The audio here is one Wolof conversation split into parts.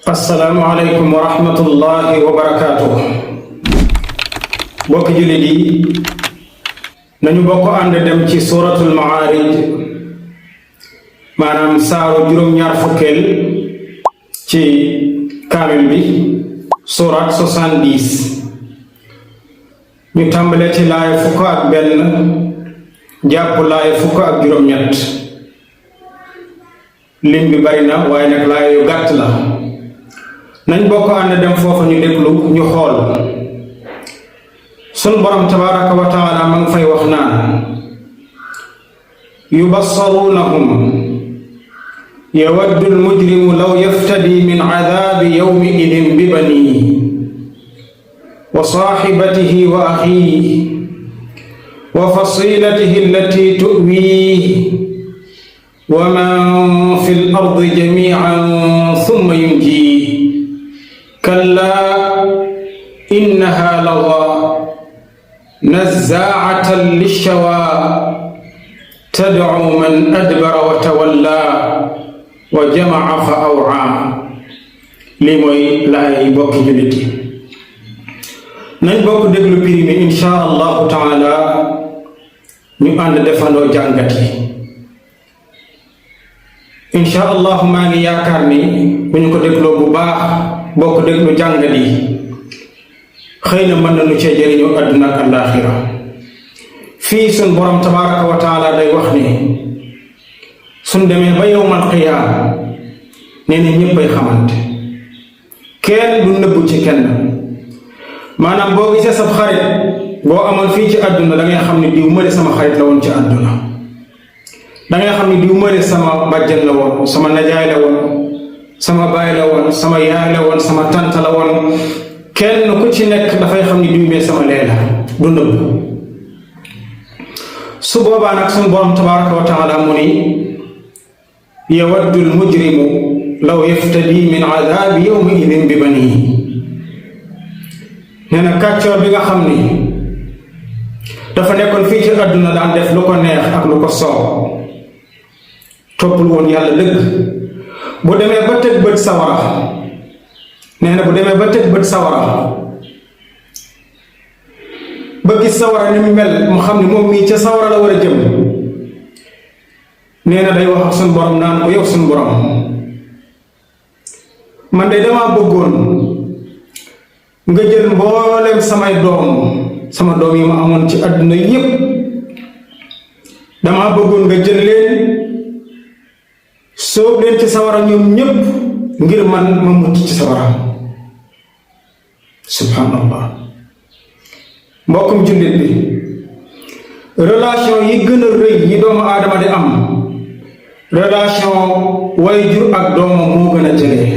assalaamu aleykum wa rahmatullahi wa barakaatuh. bokk jullit yi nañu bokk ànd dem ci suratul Ma'aarij, maanaam saaru juróom-ñaar fukkeel ci kaamil bi, surat 70. ñu tàmbale ci laaya fukk ak benn jàpp laaya fukk ak juróom-ñett. lim bi bari na waaye nag laaya yu gàtt la. nañ bokk ànd dem foofu ñu déglu ñu xool. sun borom tabaraka wa taala ma ngi fay wax naan yubassarunahum yawaddu almujrimu law yaftadi min adabi yawmi idin bi banihi wa sahibatihi wa akhihi wa fasilatihi allati tu'wihi wa man fi al-ardi jami'an thumma yunjihi kalla innaha lawaa nazaa'atan lish-shawaa tad'u man adbara wa tawallaa wa jama'a fa aw'aa. lii mooy laay bokki jullit yi. nañ bokk déglu prix mi insha allahu taala ñu ànd defandoo jàngat yi. insha allahu maa ngi yaakaar ni bu ñu ko dégloo bu baax bokk déglu jàngat yi xëy na mën nañu cee jëriñoo àdduna ak àllaaxira. fii sun borom tabaraka wa taala day wax ni sun demee ba yowmal qiyaama nee na ñéppay xamante, kenn du nëbbu ci kenn. maanaam boo gisee sab xarit boo amoon fii ci àdduna da ngay xam ne diw mëne sama xarit la woon ci àdduna. da ngay xam ne diw mëne sama bàjjan la woon, sama najaay la woon, sama baay la woon, sama yaay la woon, sama tante la woon. kenn ku ci nekk dafay xam ni diw mee sama leela du nëbb. su boobaa nag suñu borom tabaraka wa taala mu ni yawaddu almujrimu law yaftadi min adabi yawmi idin bi banihi. nee na kàccoor bi nga xam ni dafa nekkoon fii ci àdduna daan def lu ko neex ak lu ko soob, toppul woon yàlla dëgg, bu demee ba teg bët sawara, nee na bu demee ba teg bët sawara ba gis sawara ni mu mel mu xam ne moom mii ca sawara la war a jëm, nee na day wax ak suñu borom naan ko yow suñu borom, man de damaa bëggoon nga jël mboolem samay doom, sama doom yi ma amoon ci àdduna yépp, damaa bëggoon nga jël leen sóob leen ci sawara ñoom ñépp ngir man ma mucc ci sawara. subhanallah. mbokkum jullit bi, relation yi gën a rëy yi doomu aadama di am, relation waajur ak doomam moo gën a jege.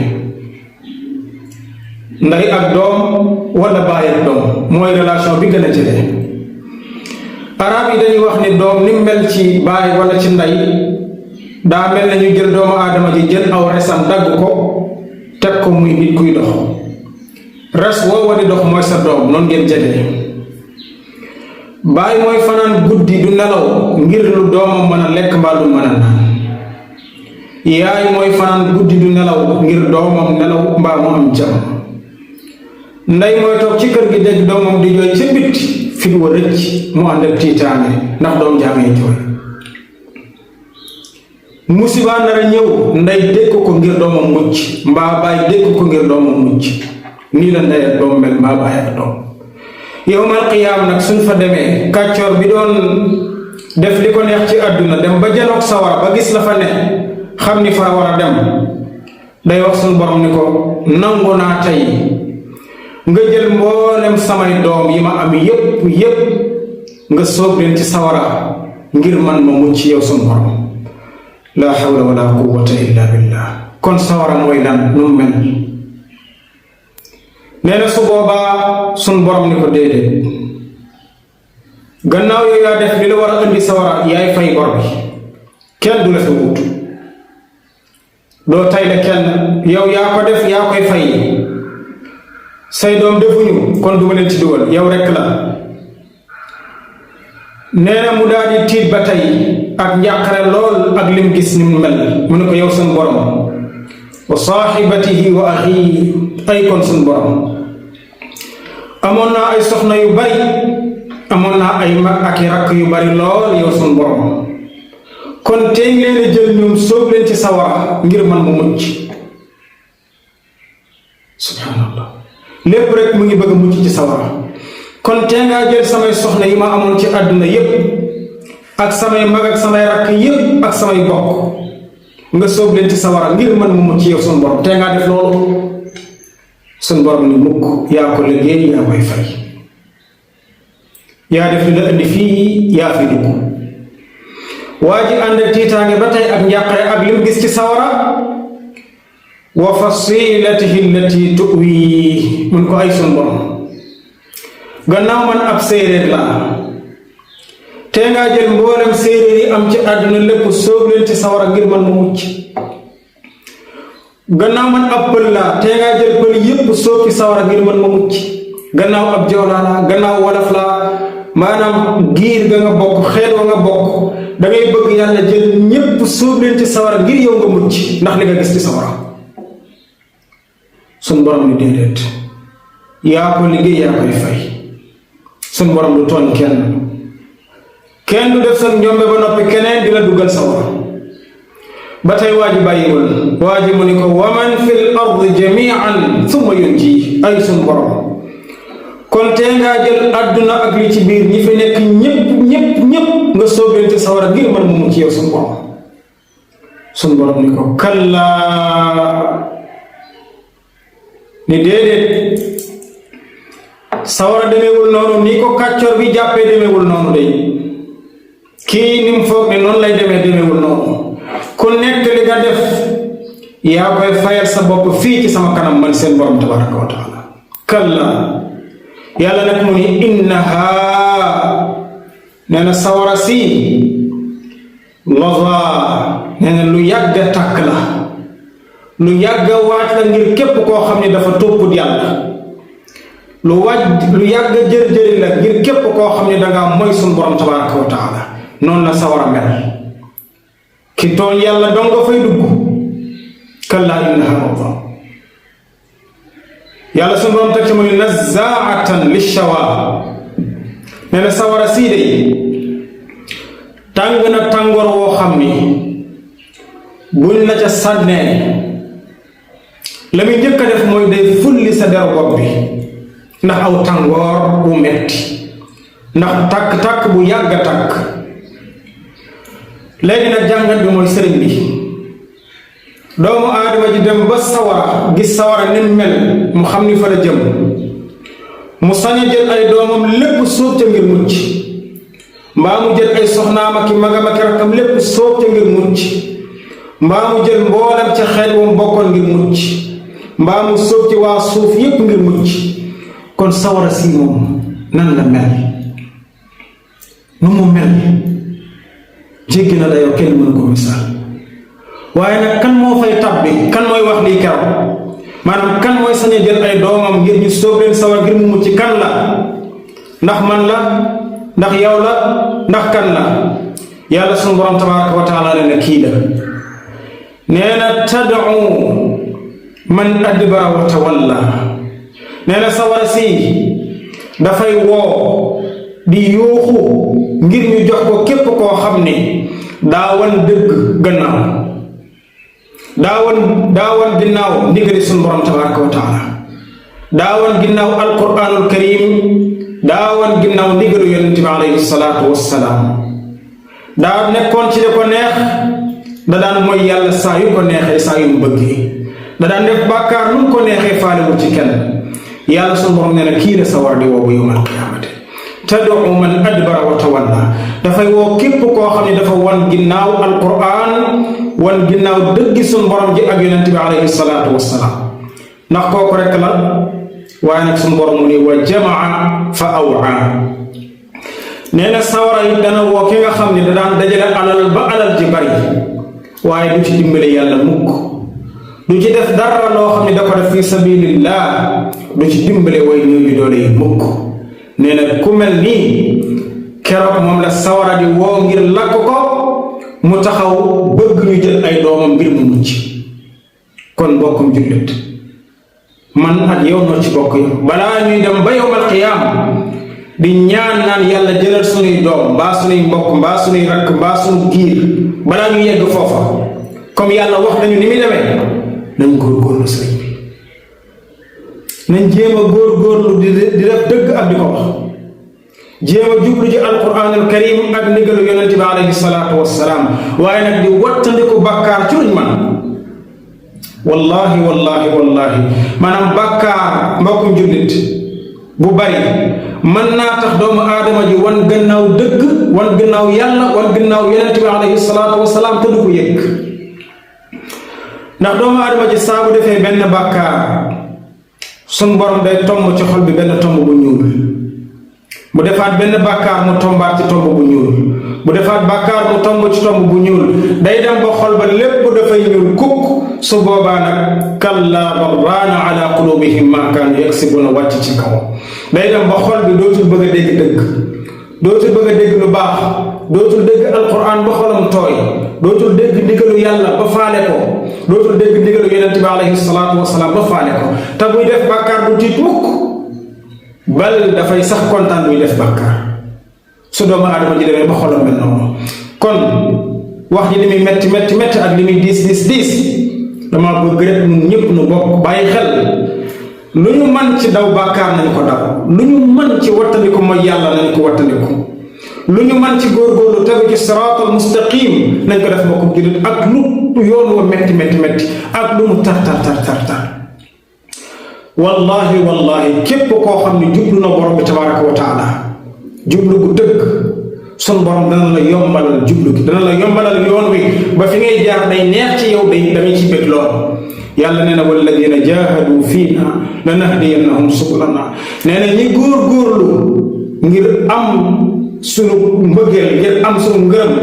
ndey ak doom wala baay ak doom mooy relation bi gën a jege. arab yi dañuy wax ni doom ni mel ci baay wala ci ndey daa mel na ñu jël doomu aadama ji jël aw resam dagg ko teg ko muy nit kuy dox. res woowa di dox mooy sa doom, noonu ngeen jege. baay mooy fanaan guddi du nelaw ngir lu doomam mën a lekk mbaa du mën a naan. yaay mooy fanaan guddi du nelaw ngir doomam nelaw mbaa mu am jàmm. ndey mooy toog ci kër gi dégg doomam di jooy ca bitti fit wa rëcc mu ànd ak tiitaange ndax doom jaamee jooy. musiba nar a ñëw ndey dégg ko ngir doomam mucc mbaa baay dégg ko ngir doomam mucc. nii la ndey ak doom mel mbaa baay ak doom. yawmal qiyaam nag suñ fa demee kàccoor bi doon def li ko neex ci àdduna dem ba janoog sawara ba gis la fa ne xam ni fa war a dem, day wax suñ borom ni ko nangu naa tey nga jël mboolem samay doom yi ma am yépp nga sóob leen ci sawara ngir man ma mucc yow suñ borom. laa hawla wala quwwata illa billah. kon sawara mooy lan nu mel? nee na su boobaa sun borom ni ko déedéet, gannaaw yow yaa def li la war a indi sawara, yaay fay bor bi, kenn du la fi wut, doo tay la kenn, yow yaa ko def yaa koy fay. say doom defuñu kon duma leen ci dugal, yow rekk la. nee na mu daal di tiit ba tey ak njàqare lool ak lim gis ni mu mel, mu ne ko yow sun borom wa saaxibatihi wa axiihi. ay kon suñ borom amoon naa ay soxna yu bari, amoon naa ay mag ak i rakk yu bari lool yow suñ borom, kon tey leen a jël ñoom sóob leen ci sawara ngir man mu mucc. subhanallah, lépp rek mu ngi bëgg a mucc ci sawara. kon tey ngaa jël samay soxna yi ma amoon ci àdduna yépp ak samay mag ak samay rakk yépp ak samay bokk nga sóob leen ci sawara ngir man mu mucc yow suñ borom. tey ngaa def loolu. suñ borom ni mukk, yaa ko liggéey yaa koy fay, yaa def li la indi fii, yaa fi dugg. waa ji ànd ak tiitaange ba tey ak njàqare ak lim gis ci sawara. wa fasilatihi allati tuwi, mun ko ay suñ borom gannaaw man ab séeréer laa, te ngaa jël mboolem séeréer yi am ci àdduna lépp sóob leen ci sawara ngir man mu mucc. gannaaw man ab pël laa, te ngaa jël pël yépp sóob ci sawara ngir man ma mucc. gannaaw ab joolaa laa, gannaaw wolof laa, maanaam giir ga nga bokk, xeet wa nga bokk, da ngay bëgg yàlla jël ñépp sóob leen ci sawara ngir yow nga mucc ndax li nga gis ci sawara. suñ borom ni déedéet, yaa ko liggéey yaa koy fay. suñ borom du tooñ kenn du def sa njombe ba noppi keneen di la duggal sawara. ba tey waa ji bàyyiwul, waa ji mu ni ko waman fil ardi jamian thumma yunji. ay suñ borom kon tee ngaa jël àdduna ak li ci biir ñi fi nekk ñépp nga sóob leen ci sawara ngir man mu mucc yow suñ borom. suñ borom ni ko kallaa, ni déedéet, sawara demeewul noonu, ni ko kàccor bi jàppee demeewul noonu day. kii ni mu foog ne noonu lay demeewul noonu. ku nekk li nga def yaa koy fayal sa bopp fii ci sama kanam man seen borom tabaraka wa taala. kalla, yàlla nag mu ni innaha, nee na sawara si laza, nee na lu yàgg a tàkk la, lu yàgg a waaj la ngir képp koo xam ne dafa topput yàlla. lu yàgg a jër-jëri la ngir képp koo xam ne dangaa mooy suñu borom tabaraka wa taala. noonu la sawara mel. ki tooñ yàlla dong nga fay dugg. kallaa innaha laza. yàlla suñu borom teg ci mu ne nazaatan lishawa, nee na sawara sii de tàng na tàngoor woo xam ni buñ la ca sànnee la muy njëkk a def mooy day fulli sa deru bopp bi ndax aw tàngoor bu metti, ndax tàkk-tàkk bu yàgg a tàkk. léegi nag jàngat bi mooy sëriñ bi, doomu aadama ji dem ba sawara, gis sawara ni mel, mu xam ni fa la jëm, mu sañ a jël ay doomam lépp sóob ca ngir mucc, mbaa mu jël ay soxnaam ak magam ak rakkam lépp sóob ca ngir mucc, mbaa mu jël mboolem ca xeet wu mu bokkoon ngir mucc, mbaa mu sóob ci waa suuf yépp ngir mucc. kon sawara si moom nan la mel, nu mu mel jéggi na dayoo, kenn mënu ko misaal. waaye nag kan moo fay tabbi, kan mooy wax lii keroog, maanaam kan mooy sañ a jël ay doomam ngir ñu sóob leen sawar ngir mu mucc? kan la? ndax man la, ndax yow la, ndax kan la? yàlla sunu borom tabaraka wa taala nee na kii la. nee na tad'u man adbara wa tawalla, nee na sawara si dafay woo di yuuxu ngir ñu jox ko képp koo xam ne daa wan dëgg gannaaw, daa wan ginnaaw ndigali sunu borom tabaraka wa taala, daa wan ginnaaw alquranul karim, daa wan ginnaaw ndigalu yonente bi alayhi salaatu wassalaam, daa nekkoon ci li ko neex, da daan mooy yàlla saa yu ko neexee, saa yu mu bëggee, da daan def bàkkaar nu ko neexee, faalewul ci kenn. yàlla sunu borom nee na kii la sawar di woo bu yawmal qiyaamati. tad'u man adbara wa tawalla, dafay woo képp koo xam ne dafa wan ginnaaw alquran, wan ginnaaw dëggi sunu borom ji ak yonente bi alayhi salaatu wassalaam. ndax kooku rek la. waaye nag sunu borom mu ne wa jamaa fa awaa, nee na sawara yi dana woo ki nga xam ne da daan dajale alal ba alal ji bari, waaye du ci dimbale yàlla mukk, du ci def dara loo xam ne da ko def fi sabilillah, du ci dimbale way ñëw yu doole yi mukk. nee na ku mel nii keroog moom la sawara di woo ngir lakk ko, mu taxaw bëgg ñu jël ay doomam ngir mu mucc. kon mbokkum jullit man ak yow noo ci bokk yow balaa ñuy dem ba yawmal qiyaam di ñaan naan yàlla jëlal sunuy doom mbaa sunuy mbokk mbaa sunuy rakk mbaa sunu giir balaa ñu yegg foofa comme yàlla wax nañu ni muy demee nañ góorgóorlu sëriñ bi nañ jéem a góorgóorlu di def dëgg ak di ko wax jéem a jublu ci alquranul karim ak ndigalu yonente bi alayhi salaatu wassalaam waaye nag di wattandiku bàkkaar ci luñ man wallahi maanaam bàkkaar mbokkum jullit bu bari mën naa tax doomu aadama ji wan gannaaw dëgg wan gannaaw yàlla wan gannaaw yonente bi alayhi salaatu wassalaam te du ko yëg ndax doomu aadama ji saa bu defee benn bàkkaar sun borom day tomb ci xol bi benn tomb bu ñuul mu defaat benn bàkkaar mu tombaat ci tomb bu ñuul mu defaat bàkkaar mu tomb ci tomb bu ñuul day dem ba xol ba lépp dafay ñuul kukk su boobaa nag kallaa bal raana ala qulubihim maa kaanu yaksibuna wàcc ci kaw day dem ba xol bi dootul bëgg a dégg dëgg dootul bëgg a dégg lu baax dootul dégg alquran ba xolam tooy dootul dégg ndigalu yàlla ba faale ko dootul dégg ndigalu yonente bi alayhi salaatu wasalaam ba faale ko te buy def bàkkaar du tiit mukk bal dafay sax kontaan buy def bàkkaar su doomu aadama ji demee ba xolam mel noonu kon wax ji li muy metti ak li muy diis dama bëgg rek ñun ñëpp nu bokk bàyyi xel lu ñu man ci daw bàkkaar nañ ko daw lu ñu man ci wattandiku mooy yàlla nañ ko wattandiku lu ñu man ci góorgóorlu tegu ci siraatal mustaqim nañ ko def mbokkum jullit ak lu yoon wa metti ak lu mu tar wallahi képp koo xam ne jublu na borom bi tabaraka wa taala jublu gu dëgg sun borom dana la yombalal jublu gi dana la yombalal yoon wi ba fi ngay jaar day neex ci yow day damay ci bëgg lool yàlla nee na walladina jahadu fiina lanahdiyannahum subulana nee na ñi góorgóorlu ngir am sunu mbëggeel ngir am sunu ngërëm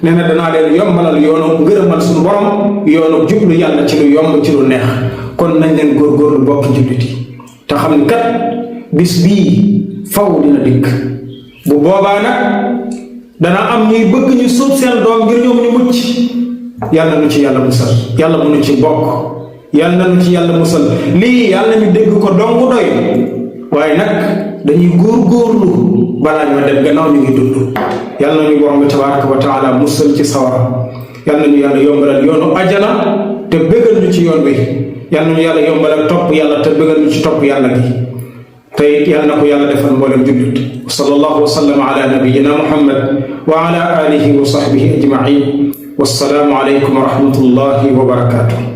nee na danaa leen yombalal yoonu ngërëmal sunu borom yoonu jublu yàlla ci lu yomb ci lu neex kon nañ leen góorgóorlu bokk jullit yi te xam ne kat bis bii faw dina dikk bu boobaa nag dana am ñuy bëgg ñu suub seen doom ngir ñoom ñu mucc yàlla nu ci yàlla musal yàlla bu nu ci bokk yàlla nu ci yàlla musal lii yàlla ñu dégg ko dong doy waaye nag dañuy góorgóorlu balaa ñoo dem gannaaw ñu ngi dund yàlla nañu borom bi tabaraka wa taala musal ci sawara yàlla nañu yàlla yombalal yoonu ajjana te bëggal ñu ci yoon wi yàlla nañu yàlla yombalal topp yàlla te bëggal ñu ci topp yàlla gi tey yàlla na ko yàlla defal mboolem jullit wa sallallahu wa sallam ala nabiyyina muhammad wa ala alihi wa sahbihi ajmain wassalaamu alaykum wa rahmatullahi wa barakatuh